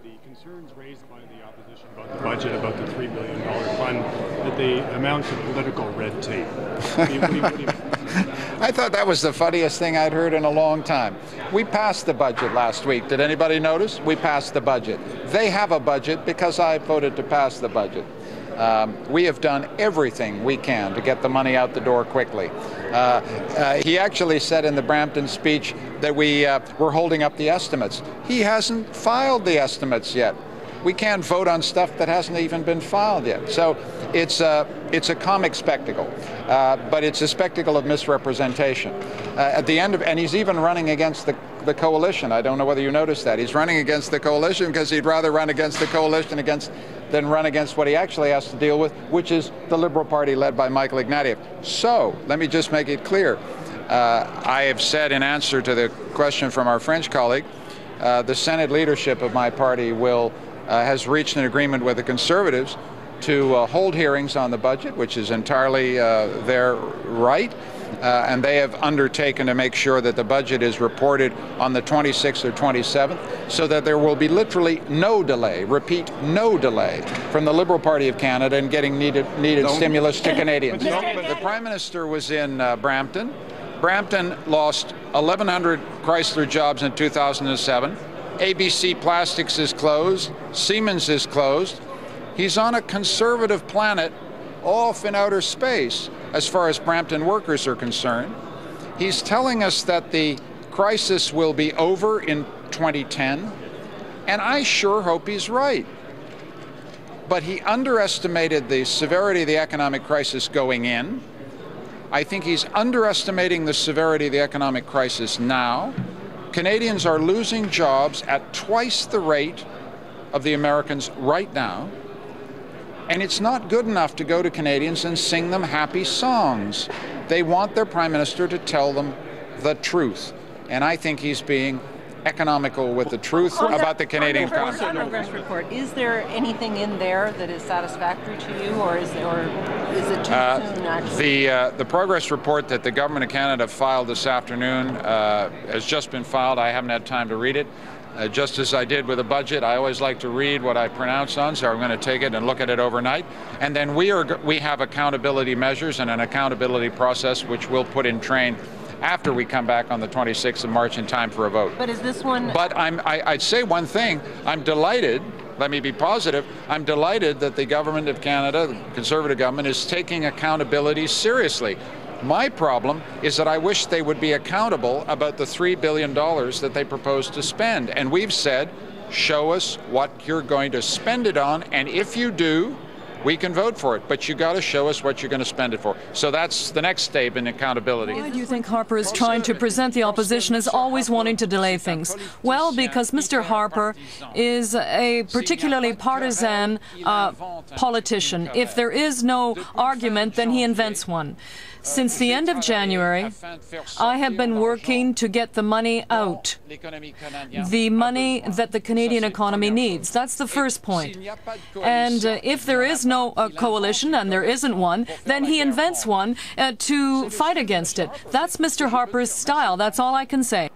the concerns raised by the opposition about the budget, about the $3 billion fund, that the amounts of political red tape. What do you make of that? I thought that was the funniest thing I'd heard in a long time. We passed the budget last week. Did anybody notice? We passed the budget. They have a budget because I voted to pass the budget. We have done everything we can to get the money out the door quickly. He actually said in the Brampton speech that we're holding up the estimates. He hasn't filed the estimates yet. We can't vote on stuff that hasn't even been filed yet. So it's a comic spectacle, but it's a spectacle of misrepresentation. At the end of, and he's even running against the coalition. I don't know whether you noticed that. He's running against the coalition because he'd rather run against the coalition than run against what he actually has to deal with, which is the Liberal Party led by Michael Ignatieff. So let me just make it clear. I have said in answer to the question from our French colleague, the Senate leadership of my party has reached an agreement with the Conservatives to hold hearings on the budget, which is entirely their right. And they have undertaken to make sure that the budget is reported on the 26th or 27th, so that there will be literally no delay, repeat, no delay, from the Liberal Party of Canada in getting needed stimulus to Canadians. The Prime Minister was in Brampton. Brampton lost 1,100 Chrysler jobs in 2007. ABC Plastics is closed. Siemens is closed. He's on a conservative planet off in outer space as far as Brampton workers are concerned. He's telling us that the crisis will be over in 2010, and I sure hope he's right. But he underestimated the severity of the economic crisis going in. I think he's underestimating the severity of the economic crisis now. Canadians are losing jobs at twice the rate of the Americans right now. And it's not good enough to go to Canadians and sing them happy songs. They want their Prime Minister to tell them the truth. And I think he's being economical with the truth about the Canadian economy. On the progress report, is there anything in there that is satisfactory to you, or is it too soon, actually? The progress report that the Government of Canada filed this afternoon has just been filed. I haven't had time to read it. Just as I did with a budget, I always like to read what I pronounce on, so I'm going to take it and look at it overnight. And then we have accountability measures and an accountability process which we'll put in train after we come back on the 26th of March in time for a vote. But is this one... But I'd say one thing. I'm delighted, let me be positive, I'm delighted that the Government of Canada, the Conservative government, is taking accountability seriously. My problem is that I wish they would be accountable about the $3 billion that they propose to spend. And we've said, show us what you're going to spend it on, and if you do, we can vote for it. But you got to show us what you're going to spend it for. So that's the next step in accountability. Why do you think Harper is trying to present the opposition as always wanting to delay things? Well, because Mr. Harper is a particularly partisan politician. If there is no argument, then he invents one. Since the end of January, I have been working to get the money out, the money that the Canadian economy needs. That's the first point. And if there is no coalition, and there isn't one, then he invents one to fight against it. That's Mr. Harper's style. That's all I can say.